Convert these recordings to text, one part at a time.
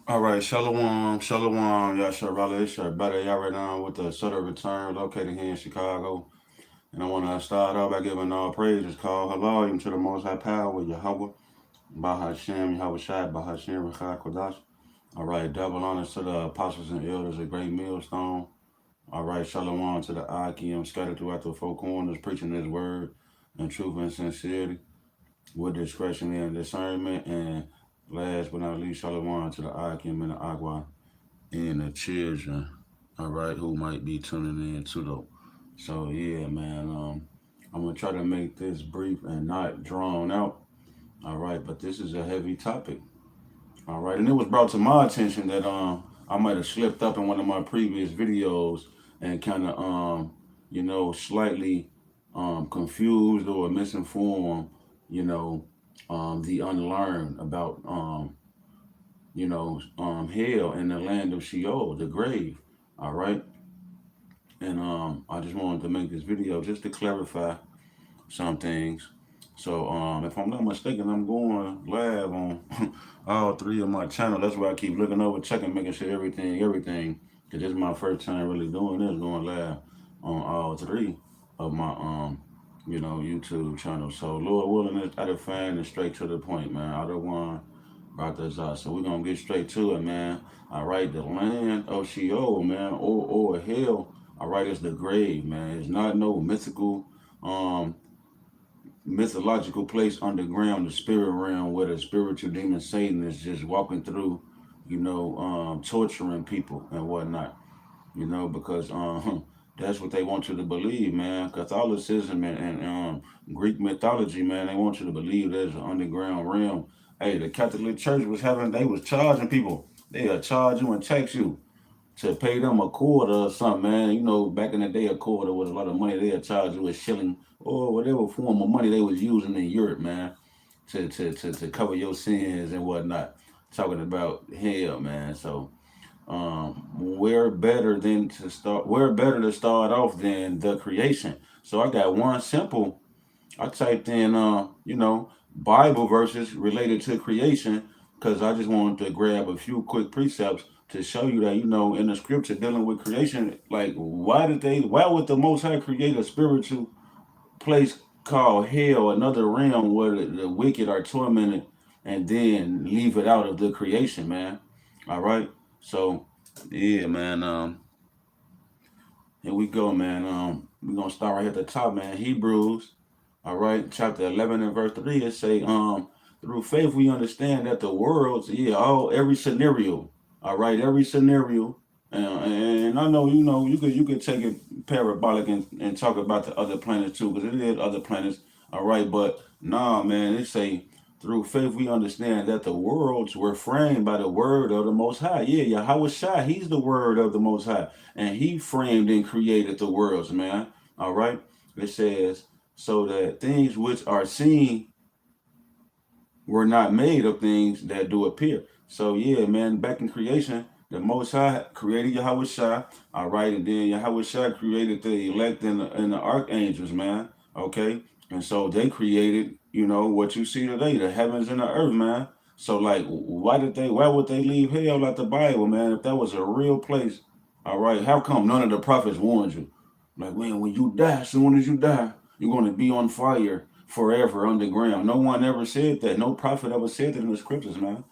All right, Shalom, Shalom, Yashar Raleigh, Yashar Better, y'all right now with the Sutter Return located here in Chicago. And I want to start off by giving all praises, call hallelujah to the Most High Power, Yahweh, Bahashem, Yahweh Shai, Bahashem, Rechai Kodash. All right, double honors to the apostles and elders of Great Millstone. All right, Shalom to the Akim scattered throughout the four corners, preaching His word in truth and sincerity, with discretion and discernment. And last but not least, Shalom to the Akim and the Agua and the children, all right, who might be tuning in too though. So yeah, man, I'm gonna try to make this brief and not drawn out. All right, but this is a heavy topic. All right, and it was brought to my attention that I might have slipped up in one of my previous videos and kind of slightly confused or misinformed, you know, the unlearned about hell and the land of Sheol, the grave. All right. And I just wanted to make this video just to clarify some things. So if I'm not mistaken, I'm going live on all three of my channels. That's why I keep looking over, checking, making sure everything. Cause this is my first time really doing this, going live on all three of my YouTube channels. So Lord willing, it's out of fan and straight to the point, man. I don't want brought this out. So we're gonna get straight to it, man. All right, the land of Sheol, man, or hell. All right, it's the grave, man. It's not no um, mythological place underground, the spirit realm, where the spiritual demon Satan is just walking through, torturing people and whatnot. Because that's what they want you to believe, man. Catholicism and Greek mythology, man, they want you to believe there's an underground realm. Hey, the Catholic Church they was charging people. They'll charge you and tax you to pay them a quarter or something, man. Back in the day, a quarter was a lot of money. They'll charge you a shilling or whatever form of money they was using in Europe, man, to cover your sins and whatnot. Talking about hell, man. So where better to start off than the creation. So I got one simple. I typed in Bible verses related to creation because I just wanted to grab a few quick precepts to show you that in the scripture dealing with creation, like why would the Most High create a spiritual place called hell, another realm where the wicked are tormented, and then leave it out of the creation, man? All right, so yeah, man. Here we go, man. We're gonna start right at the top, man. Hebrews, all right, chapter 11 and verse 3. It say, through faith we understand that the worlds, every scenario, all right, every scenario, and I know you could take it parabolic and talk about the other planets too, because it is other planets, all right. But nah, man, it say through faith we understand that the worlds were framed by the word of the Most High. Yeah, Yahweh Shai, he's the word of the Most High, and he framed and created the worlds, man. All right. It says so that things which are seen were not made of things that do appear. So yeah, man, back in creation, the Most High created Yahweh Shai, all right, and then Yahweh Shai created the elect and the archangels, man, okay, and so they created, what you see today, the heavens and the earth, man. So like, why would they leave hell like the Bible, man? If that was a real place, all right, how come none of the prophets warned you? Like, man, when you die, as soon as you die, you're going to be on fire forever underground. No one ever said that. No prophet ever said that in the scriptures, man.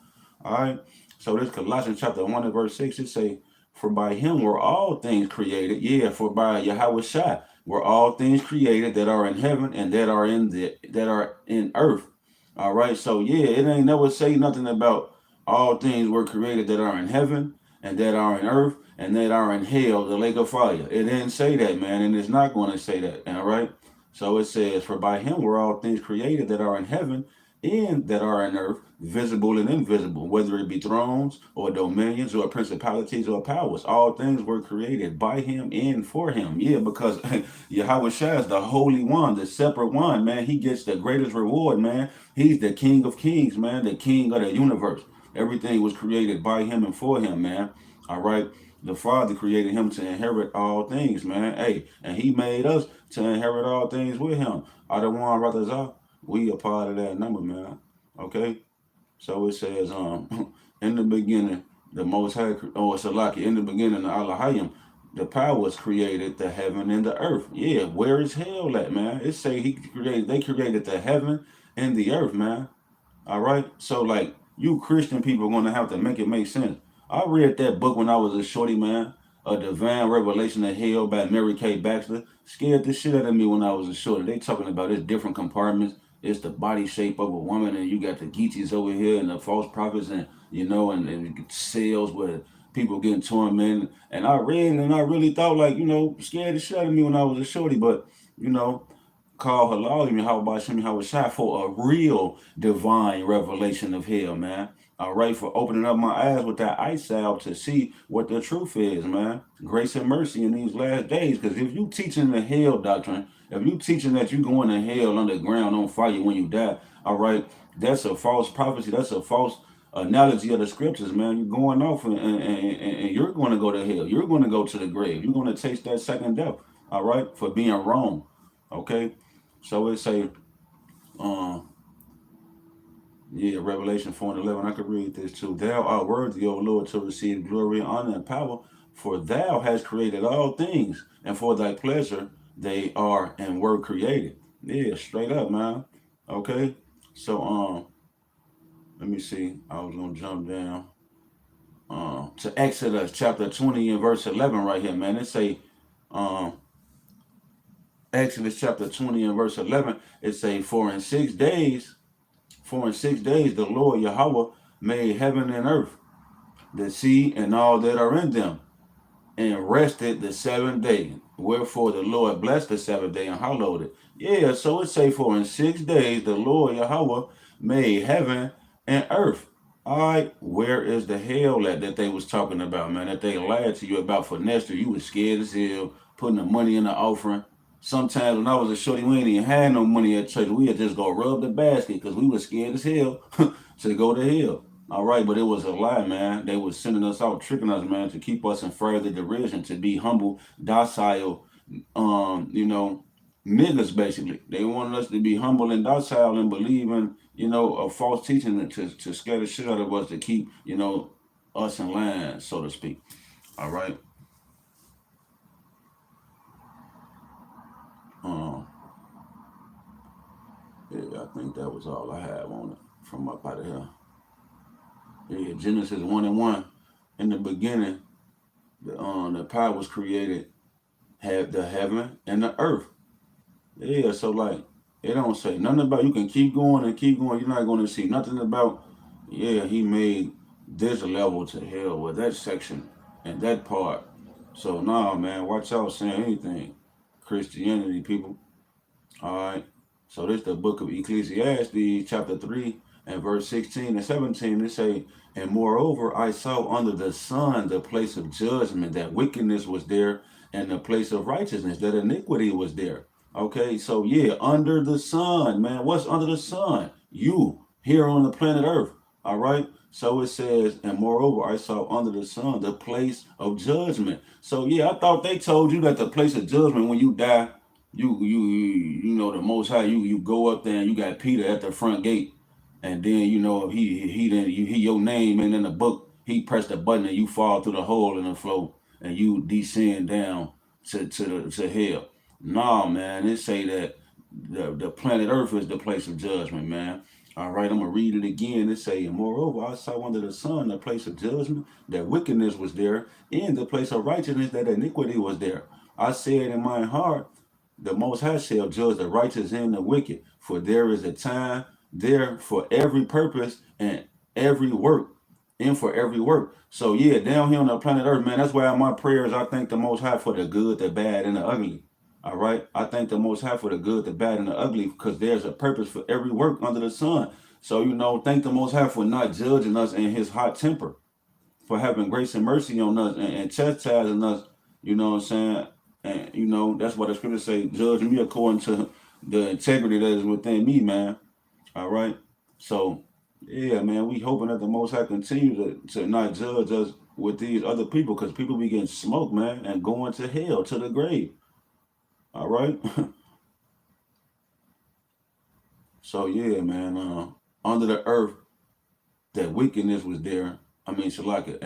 All right. So this Colossians chapter 1 and verse 6, it say, for by him were all things created. Yeah, for by Yahweh Shai were all things created that are in heaven and that are in earth. All right. So yeah, it ain't never say nothing about all things were created that are in heaven and that are in earth and that are in hell, the lake of fire. It didn't say that, man, and it's not going to say that. All right. So it says, for by him were all things created that are in heaven and that are in earth, visible and invisible, whether it be thrones or dominions or principalities or powers. All things were created by him and for him. Yeah, because Yahweh Shai is the Holy One, the separate one, man. He gets the greatest reward, man. He's the King of Kings, man, the King of the universe. Everything was created by him and for him, man. All right. The Father created him to inherit all things, man. Hey, and he made us to inherit all things with him. Adawan Ratazah, we a part of that number, man. Okay? So it says, in the beginning, The Most High, or Salaki, in the beginning, the Alahayim, the powers created the heaven and the earth. Yeah, where is hell at, man? It say they created the heaven and the earth, man. All right. So like you Christian people are gonna have to make it make sense. I read that book when I was a shorty, man. A Divine Revelation of Hell by Mary Kay Baxter. Scared the shit out of me when I was a shorty. They talking about it's different compartments. It's the body shape of a woman, and you got the Geechies over here and the false prophets, and and cells where people getting tormented. And I read and I really thought like, scared the shit out of me when I was a shorty, but you know, call halal and how about Shimmy how shot for a real divine revelation of hell, man. All right, for opening up my eyes with that ice salve to see what the truth is, man. Grace and mercy in these last days. Because if you teaching the hell doctrine, if you teaching that you going to hell underground on fire when you die, all right, that's a false prophecy. That's a false analogy of the scriptures, man. You're going off and you're going to go to hell. You're going to go to the grave. You're going to taste that second death, all right, for being wrong. Okay, so it say, um, Revelation 4 and 11. I could read this too. Thou art worthy, O Lord, to receive glory, honor, and power, for thou hast created all things, and for thy pleasure they are and were created. Yeah, straight up, man. Okay, so let me see. I was gonna jump down to Exodus chapter 20 and verse 11 right here, man. It say, um, Exodus chapter 20 and verse 11. It say, For in 6 days the Lord Yahweh made heaven and earth, the sea and all that are in them, and rested the seventh day. Wherefore the Lord blessed the seventh day and hallowed it. Yeah, so it say, for in 6 days the Lord Yahweh made heaven and earth. All right, where is the hell at that they was talking about, man? That they lied to you about for Nestor. You was scared as hell, putting the money in the offering. Sometimes when I was a shorty, we ain't even had no money at church. We'd just go rub the basket because we was scared as hell to go to hell. All right, but it was a lie, man. They was sending us out, tricking us, man, to keep us in further derision, to be humble, docile, niggas basically. They wanted us to be humble and docile and believe in, a false teaching to scare the shit out of us to keep, us in line, so to speak. All right. Um, yeah, I think that was all I have on it from up out of here. Yeah, Genesis 1 and 1. In the beginning, the power was created, had the heaven and the earth. Yeah, so like it don't say nothing about you can keep going and keep going. You're not going to see nothing about. Yeah, he made this level to hell with that section and that part. So nah, man, watch out saying anything. Christianity, people. All right. So this is the book of Ecclesiastes, chapter 3, and verse 16 and 17. It say, and moreover, I saw under the sun the place of judgment, that wickedness was there, and the place of righteousness, that iniquity was there. Okay, so yeah, under the sun, man. What's under the sun? You here on the planet Earth. All right. So it says, and moreover, I saw under the sun the place of judgment. So yeah, I thought they told you that the place of judgment when you die, the Most High, you go up there and you got Peter at the front gate, and then he then you hear your name and in the book he pressed a button and you fall through the hole in the floor and you descend down to hell. Nah, man, it say that the planet Earth is the place of judgment, man. All right, I'm gonna read it again. It say, and moreover, I saw under the sun the place of judgment, that wickedness was there, and the place of righteousness, that iniquity was there. I said in my heart, the Most High shall judge the righteous and the wicked, for there is a time there for every purpose and every work, and for every work. So yeah, down here on the planet Earth, man, that's why my prayers, I thank the Most High for the good, the bad, and the ugly. All right, I thank the Most High for the good, the bad, and the ugly, because there's a purpose for every work under the sun. So thank the Most High for not judging us in His hot temper, for having grace and mercy on us and chastising us. You know what I'm saying? And that's what the scriptures say, judge me according to the integrity that is within me, man. All right. So yeah, man, we hoping that the Most High continue to not judge us with these other people, because people be getting smoked, man, and going to hell, to the grave. All right. So yeah, man, under the earth, that wickedness was there, Shalaka.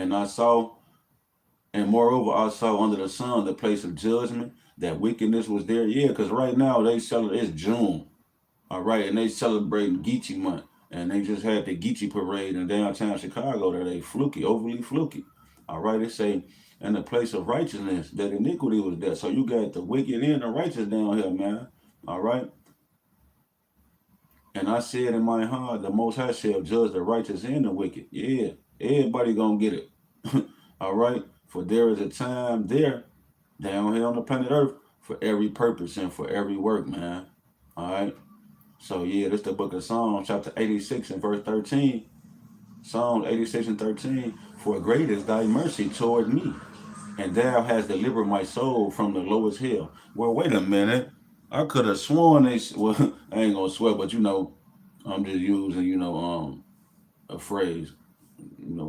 And moreover, I saw under the sun the place of judgment, that wickedness was there. Yeah, because right now they celebrate, it's June, all right, and they celebrating Geechee month. And they just had the Geechee parade in downtown Chicago there. They fluky, overly fluky. All right, they say, in the place of righteousness, that iniquity was there. So you got the wicked and the righteous down here, man. All right. And I said in my heart, the Most High shall judge the righteous and the wicked. Yeah, everybody gonna get it. All right. For there is a time there, down here on the planet Earth, for every purpose and for every work, man. All right. So yeah, this the book of Psalms, chapter 86 and verse 13. Psalms 86 and 13. For great is thy mercy toward me, and thou hast delivered my soul from the lowest hell. Well, wait a minute. I could have sworn well, I ain't gonna swear, but I'm just using, a phrase,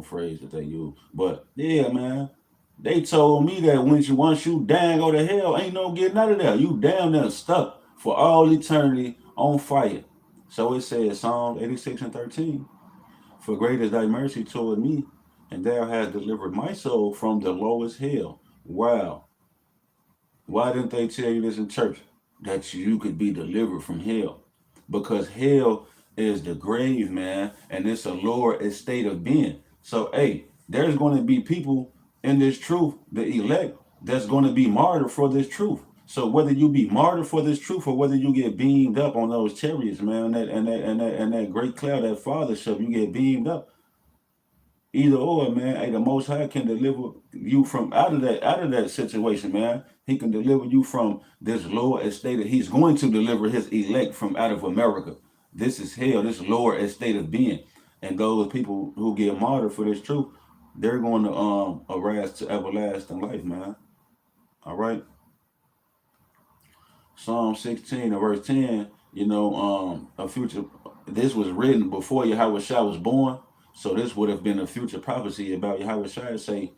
phrase that they use. But yeah, man, they told me that once you down go to hell, ain't no getting out of there. You down there stuck for all eternity on fire. So it says Psalm 86 and 13. For great is thy mercy toward me, and thou hast delivered my soul from the lowest hell. Wow. Why didn't they tell you this in church? That you could be delivered from hell. Because hell is the grave, man, and it's a lower estate of being. So, hey, there's going to be people in this truth, the elect, that's going to be martyred for this truth. So whether you be martyred for this truth or whether you get beamed up on those chariots, man, and that great cloud, that fathership, you get beamed up. Either or, man. Hey, the Most High can deliver you from out of that situation, man. He can deliver you from this lower estate. He's going to deliver his elect from out of America. This is hell. This lower estate of being, and those people who get martyred for this truth, they're going to arise to everlasting life, man. All right. Psalm 16 and verse 10. A future. This was written before Yahweh Shai was born. So this would have been a future prophecy about Yahweh Shai. Say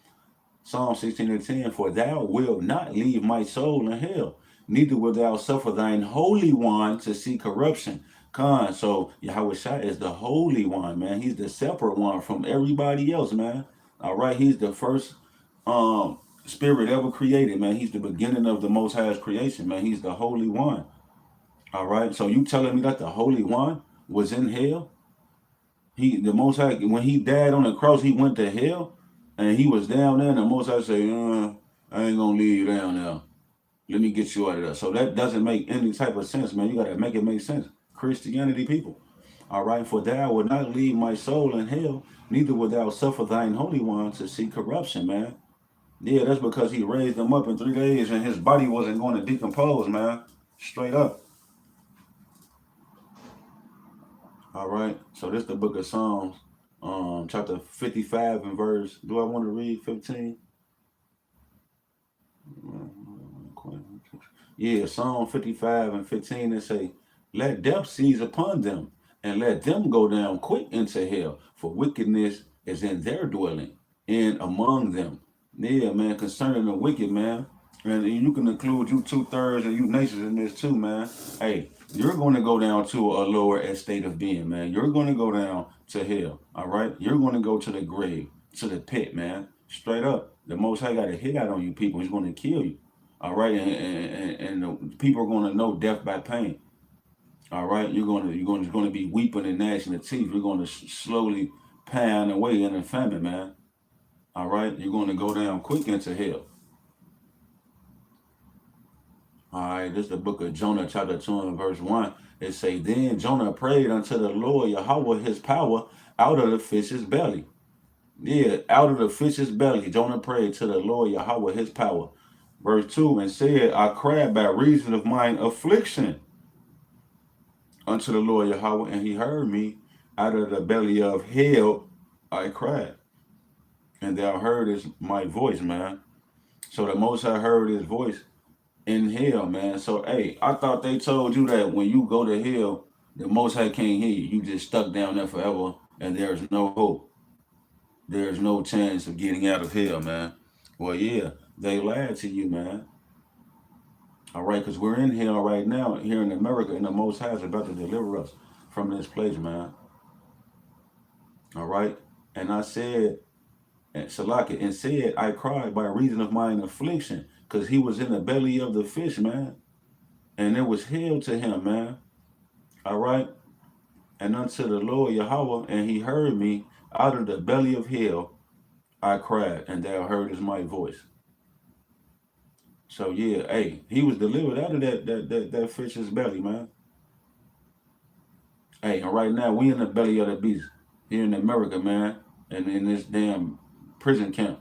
Psalm 16 and 10, for thou wilt not leave my soul in hell, neither wilt thou suffer thine holy one to see corruption. Khan. So Yahweh Shai is the holy one, man. He's the separate one from everybody else, man. All right. He's the first spirit ever created, man. He's the beginning of the Most High's creation, man. He's the holy one. All right. So you telling me that the holy one was in hell? The Most High, when he died on the cross, he went to hell, and he was down there. And the Most High said, "I ain't gonna leave you down there. Let me get you out of there." So that doesn't make any type of sense, man. You gotta make it make sense. Christianity people, all right. For thou would not leave my soul in hell, neither would thou suffer thine holy one to see corruption, man. Yeah, that's because he raised him up in 3 days, and his body wasn't going to decompose, man. Straight up. All right. So this is the book of Psalms, chapter 55 and verse. Do I want to read 15? Yeah, Psalm 55 and 15, and say, let death seize upon them, and let them go down quick into hell, for wickedness is in their dwelling, and among them. Yeah, man, concerning the wicked, man. And you can include you 2/3 and you nations in this too, man. Hey, you're going to go down to a lower estate of being, man. You're going to go down to hell, all right? You're going to go to the grave, to the pit, man. Straight up. The Most High got a hit out on you people. He's going to kill you, all right? And the people are going to know death by pain, all right? You're going to be weeping and gnashing of teeth. You're going to slowly pine away in a famine, man. All right? You're going to go down quick into hell. All right, this is the book of Jonah, chapter 2 and verse 1. It say, then Jonah prayed unto the Lord Yahweh his power out of the fish's belly. Yeah, out of the fish's belly, Jonah prayed to the Lord Yahweh his power. Verse 2, and said, I cried by reason of mine affliction unto the Lord Yahweh, and he heard me. Out of the belly of hell I cried, and thou heardest my voice, man. So the Most High heard his voice in hell, man. So, hey, I thought they told you that when you go to hell, the Most High can't hear you. You just stuck down there forever, and there's no hope. There's no chance of getting out of hell, man. Well, yeah, they lied to you, man. All right, because we're in hell right now here in America, and the Most High is about to deliver us from this place, man. All right. And I said, and Salaki, and said, I cried by reason of mine affliction, because he was in the belly of the fish, man. And it was hell to him, man. All right. And unto the Lord Yahweh, and he heard me out of the belly of hell. I cried, and thou heardest my voice. So yeah, hey, he was delivered out of that fish's belly, man. Hey, and right now we in the belly of the beast here in America, man, and in this damn prison camp.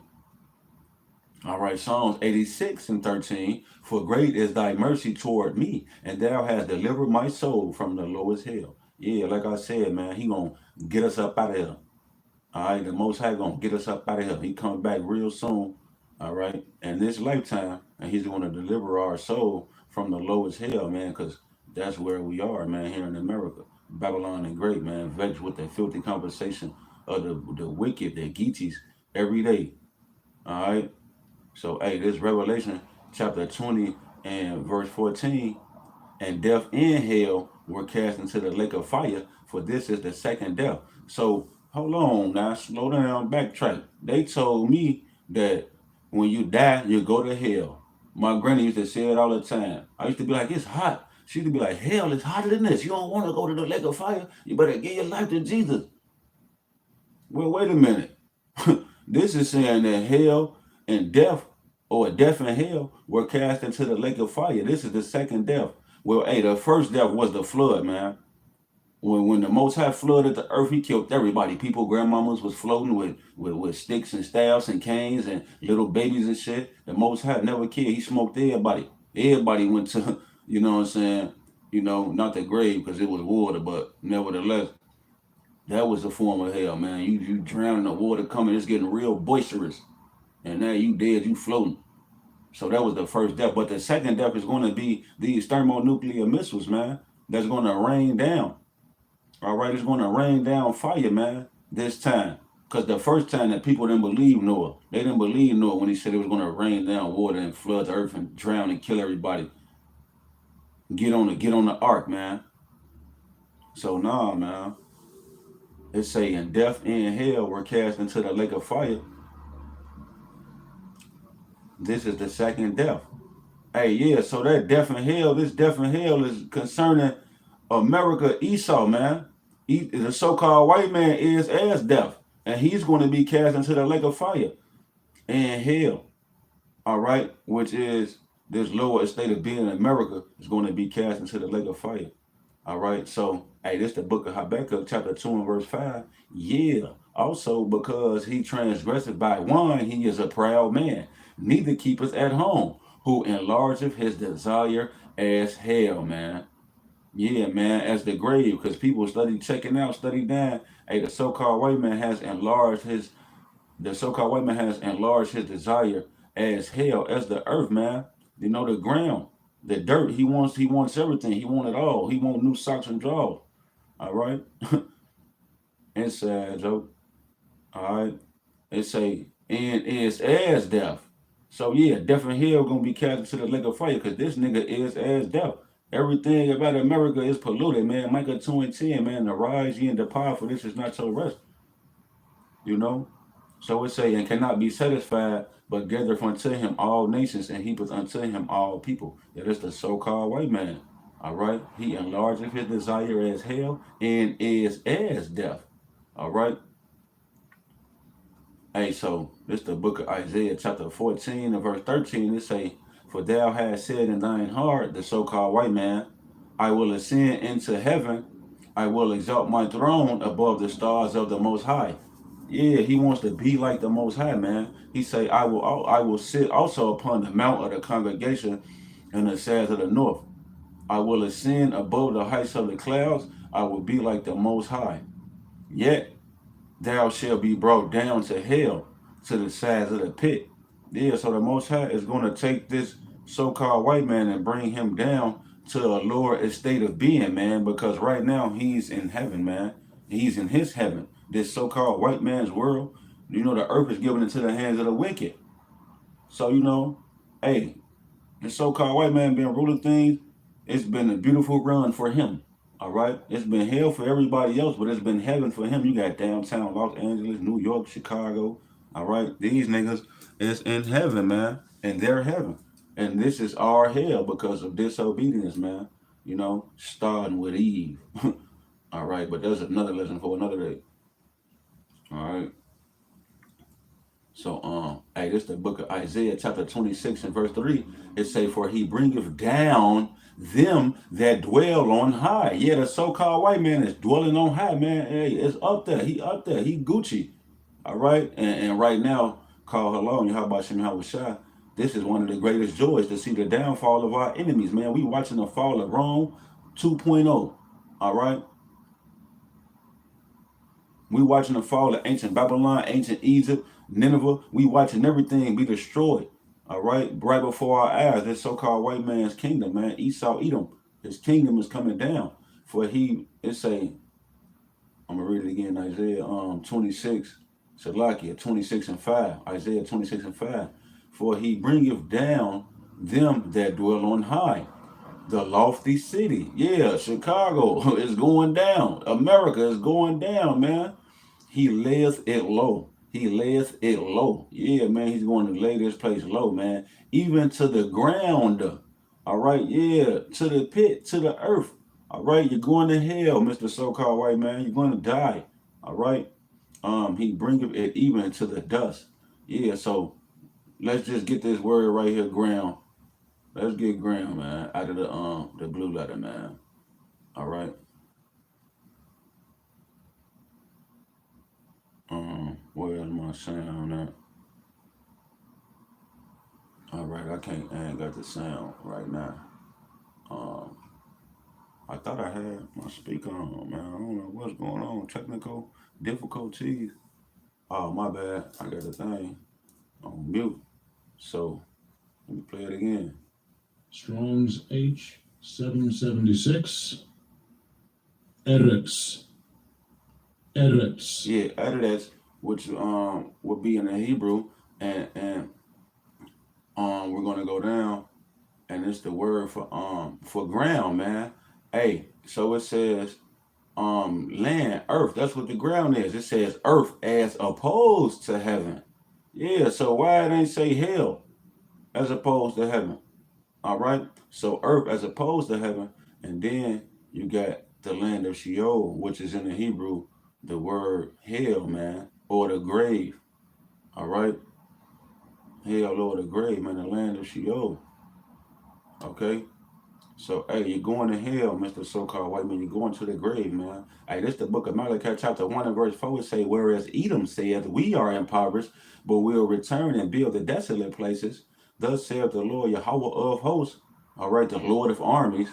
All right, Psalms 86 and 13. For great is thy mercy toward me, and thou hast delivered my soul from the lowest hell. Yeah, like I said, man, he gonna get us up out of here. All right, the Most High gonna get us up out of here. He coming back real soon. All right, in this lifetime, and he's gonna deliver our soul from the lowest hell, man, because that's where we are, man, here in America. Babylon the Great, man, vexed with the filthy conversation of the wicked, the Geechees, every day. All right. So, hey, this Revelation chapter 20 and verse 14, and death and hell were cast into the lake of fire, for this is the second death. So, hold on now, slow down, backtrack. They told me that when you die, you go to hell. My granny used to say it all the time. I used to be like, it's hot. She used to be like, hell is hotter than this. You don't want to go to the lake of fire. You better give your life to Jesus. Well, wait a minute. This is saying that hell and death, or death and hell, were cast into the lake of fire. This is the second death. Well, hey, the first death was the flood, man. When the Most High flooded the earth, he killed everybody. People, grandmamas was floating with sticks and staffs and canes and little babies and shit. The Most High never killed. He smoked everybody. Everybody went to, you know what I'm saying, not the grave because it was water, but nevertheless, that was a form of hell, man. You drown in the water coming, it's getting real boisterous. And now you dead, you floating. So that was the first death. But the second death is going to be these thermonuclear missiles, man. That's going to rain down. All right, it's going to rain down fire, man, this time. Because the first time that people didn't believe Noah. They didn't believe Noah when he said it was going to rain down water and flood the earth and drown and kill everybody. Get on the ark, man. So nah, man. It's saying death and hell were cast into the lake of fire. This is the second death. Hey, yeah, so that death and hell, this death and hell is concerning America, Esau, man. The so-called white man is as death, and he's going to be cast into the lake of fire and hell. All right, which is this lower estate of being in America is going to be cast into the lake of fire. All right, so hey, this is the book of Habakkuk, chapter 2 and verse 5. Yeah, also because he transgresseth by wine, he is a proud man, neither keepeth at home, who enlargeth his desire as hell, man. Yeah, man, as the grave, because people study down. Hey, the so-called white man has enlarged his desire as hell, as the earth, man. The ground, the dirt. He wants everything. He wants it all. He wants new socks and drawers. All right, inside joke. All right, it say and is as death. So yeah, death and hell gonna be cast into the lake of fire because this nigga is as death. Everything about America is polluted, man. Micah 2 and 10, man. The rise ye and the power for this is not your rest. You know? So it say, and cannot be satisfied, but gathereth unto him all nations, and heapeth unto him all people. That is the so-called white man. All right? He enlargeth his desire as hell and is as death. All right? Hey, so this is the book of Isaiah, chapter 14 and verse 13. It say, for thou hast said in thine heart, the so-called white man, I will ascend into heaven. I will exalt my throne above the stars of the Most High. Yeah, he wants to be like the Most High, man. He say, I will sit also upon the mount of the congregation in the sands of the north. I will ascend above the heights of the clouds. I will be like the Most High. Yet thou shalt be brought down to hell, to the sides of the pit. Yeah, so the Most High is going to take this so-called white man and bring him down to a lower estate of being, man, because right now he's in heaven, man. He's in his heaven. This so-called white man's world, the earth is given into the hands of the wicked. So, hey, the so-called white man been ruling things. It's been a beautiful run for him. All right, it's been hell for everybody else, but it's been heaven for him. You got downtown Los Angeles, New York, Chicago. All right, these niggas is in heaven, man, and they're heaven, and this is our hell because of disobedience, man. You know, starting with Eve. All right, but that's another lesson for another day. All right. So hey, this is the book of Isaiah, chapter 26 and verse 3. It say, "For he bringeth down them that dwell on high." Yeah, the so-called white man is dwelling on high, man. Hey, it's up there. He up there. He Gucci. All right. And right now, call hello and how about Shem Shah. This is one of the greatest joys to see the downfall of our enemies, man. We watching the fall of Rome 2.0. All right. We watching the fall of ancient Babylon, ancient Egypt, Nineveh. We watching everything be destroyed. All right, right before our eyes. This so-called white man's kingdom, man. Esau, Edom. His kingdom is coming down. For he, it's a. I'm gonna read it again. Isaiah 26, Salakia 26 and 5. Isaiah 26 and 5. For he bringeth down them that dwell on high, the lofty city. Yeah, Chicago is going down. America is going down, man. He layeth it low. He layeth it low. Yeah, man, he's going to lay this place low, man. Even to the ground. All right, yeah, to the pit, to the earth. All right, you're going to hell, Mr. So-called white man. You're going to die. All right. He bringeth it even to the dust. Yeah, so let's just get this word right here, ground. Let's get ground, man, out of the blue letter, man. All right. Where's my sound at? All right, I ain't got the sound right now. Um, I thought I had my speaker on, man. I don't know what's going on. Technical difficulties. Oh, my bad. I got the thing on mute. So let me play it again. Strong's H776. Eretz. Eretz. Yeah, Eretz, which would be in the Hebrew, and we're gonna go down, and it's the word for ground, man. Hey, so it says land, earth. That's what the ground is. It says earth as opposed to heaven. Yeah, so why it ain't say hell as opposed to heaven? All right. So earth as opposed to heaven, and then you got the land of Sheol, which is in the Hebrew the word hell, man, or the grave. All right. Hell or the grave, man, the land of Sheol. Okay. So, hey, you're going to hell, Mr. So-called white man. You're going to the grave, man. Hey, this the book of Malachi, chapter 1 and verse 4. It say, whereas Edom saith, we are impoverished, but will return and build the desolate places. Thus saith the Lord Yahweh of hosts, all right, the Lord of armies.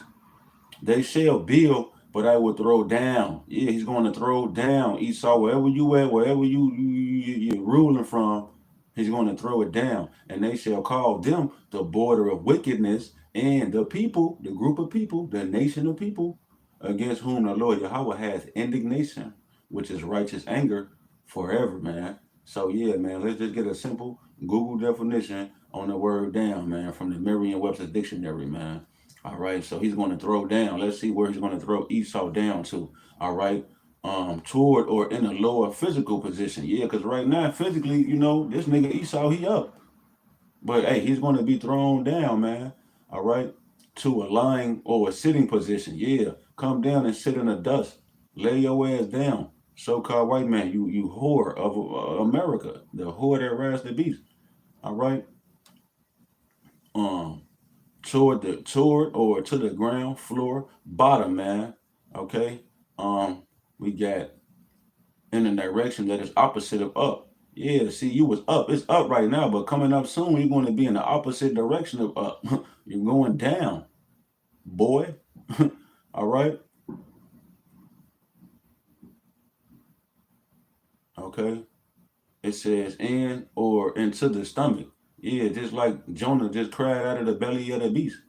They shall build, but I will throw down. Yeah, he's going to throw down Esau, wherever you at, wherever you're ruling from, he's going to throw it down. And they shall call them the border of wickedness, and the people, the group of people, the nation of people, against whom the Lord Yahweh has indignation, which is righteous anger forever, man. So yeah, man, let's just get a simple Google definition on the word down, man, from the Merriam-Webster dictionary, man. All right, so he's going to throw down. Let's see where he's going to throw Esau down to. All right, toward or in a lower physical position. Yeah, because right now, physically, this nigga Esau, he up. But hey, he's going to be thrown down, man. All right, to a lying or a sitting position. Yeah, come down and sit in the dust. Lay your ass down. So-called white man, you whore of America, the whore that rides the beast. All right, um, toward or to the ground floor bottom, man. Okay, we got in the direction that is opposite of up. Yeah, see, you was up. It's up right now, but coming up soon, you're going to be in the opposite direction of up. You're going down, boy. All right. Okay. It says in or into the stomach. Yeah, just like Jonah just cried out of the belly of the beast.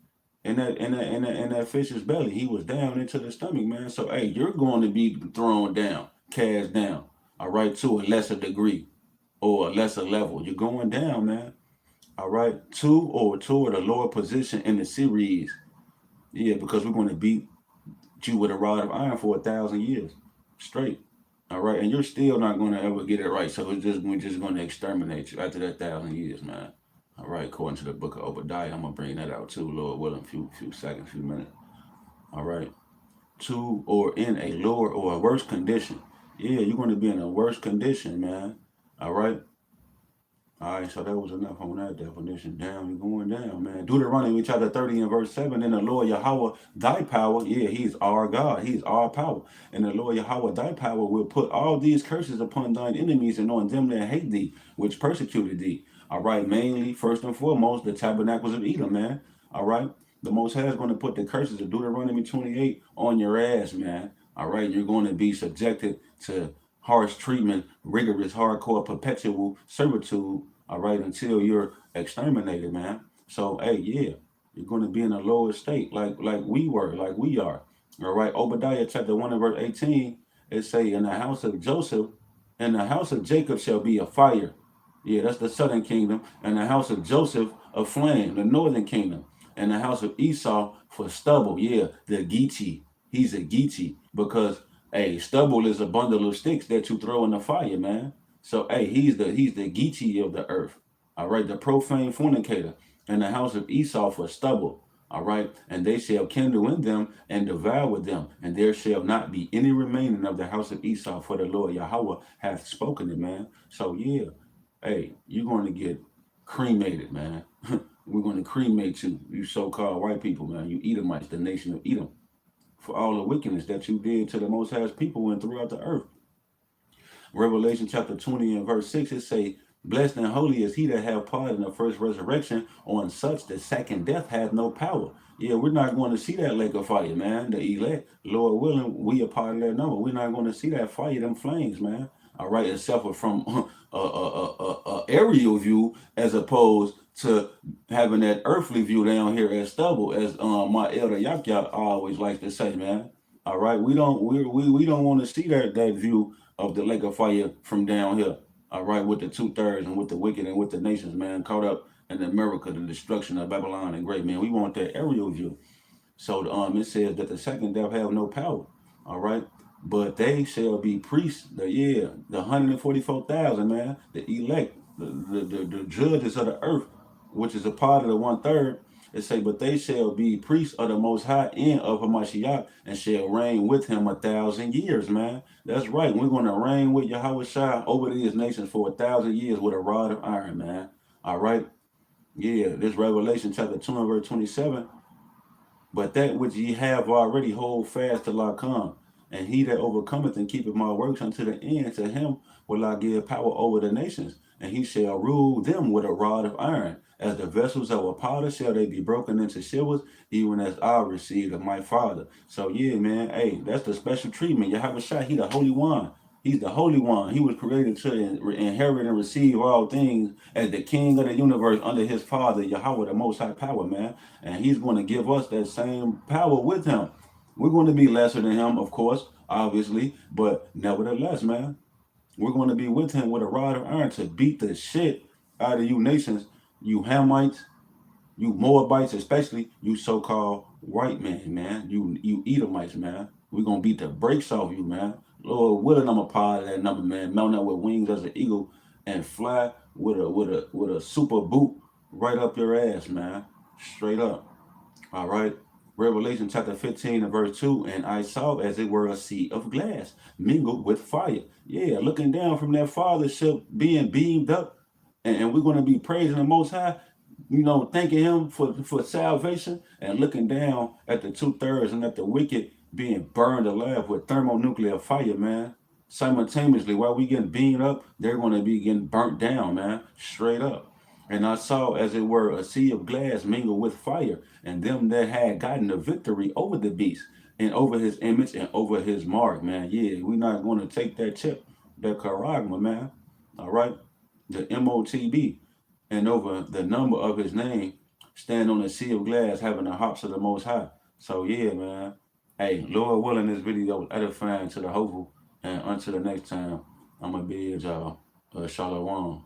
In that fish's belly, he was down into the stomach, man. So hey, you're going to be thrown down, cast down, all right, to a lesser degree or a lesser level. You're going down, man. All right, to or toward a lower position in the series. Yeah, because we're going to beat you with a rod of iron for 1,000 years straight. All right, and you're still not going to ever get it right. So we're just going to exterminate you after that 1,000 years, man. All right, according to the book of Obadiah, I'm gonna bring that out too, Lord willing, few seconds, few minutes. All right, to or in a lower or a worse condition. Yeah, you're going to be in a worse condition, man. All right. All right, so that was enough on that definition. Down, you're going down, man. Deuteronomy chapter 30 and verse 7. And the Lord Yahweh, thy power, yeah, he's our God, he's our power. And the Lord Yahweh, thy power, will put all these curses upon thine enemies and on them that hate thee, which persecuted thee. All right, mainly, first and foremost, the tabernacles of Edom, man. All right, the Most High is going to put the curses of Deuteronomy 28 on your ass, man. All right, you're going to be subjected to harsh treatment, rigorous, hardcore, perpetual servitude, all right, until you're exterminated, man. So, hey, yeah, you're going to be in a lower state like we were, like we are. All right, Obadiah chapter 1 and verse 18, it say, in the house of Joseph, and the house of Jacob shall be a fire. Yeah, that's the southern kingdom. And the house of Joseph, a flame, the northern kingdom. And the house of Esau for stubble. Yeah, the Geechee. He's a Geechee because hey, stubble is a bundle of sticks that you throw in the fire, man. So hey, he's the Geechee of the earth. All right, the profane fornicator. And the house of Esau for stubble. All right, and they shall kindle in them and devour them, and there shall not be any remaining of the house of Esau, for the Lord Yahweh hath spoken it, man. So yeah, hey, you're going to get cremated, man. We're going to cremate you, you so-called white people, man. You Edomites, the nation of Edom, for all the wickedness that you did to the Most High's people and throughout the earth. Revelation chapter 20 and verse 6, it say, blessed and holy is he that have part in the first resurrection. On such the second death hath no power. Yeah, we're not going to see that lake of fire, man. The elect, Lord willing, we are part of that number. We're not going to see that fire, them flames, man. All right, except from a aerial view as opposed to having that earthly view down here as stubble, as my elder Yak always likes to say, man. All right, we don't want to see that view of the lake of fire from down here. All right, with the 2/3 and with the wicked and with the nations, man, caught up in America, the destruction of Babylon and great man. We want that aerial view. So it says that the second death have no power. All right. But they shall be priests, the 144,000, man, the elect, the judges of the earth, which is a part of the 1/3. It say, but they shall be priests of the Most High and of Hamashiach, and shall reign with him 1,000 years, man. That's right. We're going to reign with Yahweh Shai over these nations for 1,000 years with a rod of iron, man. All right. Yeah, this Revelation chapter 2 and verse 27. But that which ye have already hold fast till I come. And he that overcometh and keepeth my works unto the end, to him will I give power over the nations, and he shall rule them with a rod of iron. As the vessels of a potter shall they be broken into shivers, even as I received of my Father. So yeah, man, hey, that's the special treatment. Yahweh Shai, he the Holy One. He's the Holy One. He was created to inherit and receive all things as the King of the universe under his Father, Yahweh, the Most High Power, man. And he's going to give us that same power with him. We're going to be lesser than him, of course, obviously, but nevertheless, man, we're going to be with him with a rod of iron to beat the shit out of you nations, you Hamites, you Moabites, especially you so-called white man, you Edomites, man. We're gonna beat the brakes off you, man. Lord willing, I'm a part of that number, man. Mount up with wings as an eagle and fly with a super boot right up your ass, man. Straight up. All right. Revelation chapter 15 and verse 2, and I saw as it were a sea of glass mingled with fire. Yeah, looking down from that fathership being beamed up, and we're going to be praising the Most High, thanking him for salvation and looking down at the 2/3 and at the wicked being burned alive with thermonuclear fire, man. Simultaneously, while we getting beamed up, they're going to be getting burnt down, man, straight up. And I saw as it were a sea of glass mingled with fire, and them that had gotten the victory over the beast and over his image and over his mark, man. Yeah, we're not going to take that chip, that charagma, man. All right, the MOTB, and over the number of his name, stand on the sea of glass, having the hops of the Most High. So yeah, man. Hey, Lord willing, this video was edifying to the hopeful, and until the next time, I'm gonna bid y'all, Shalom.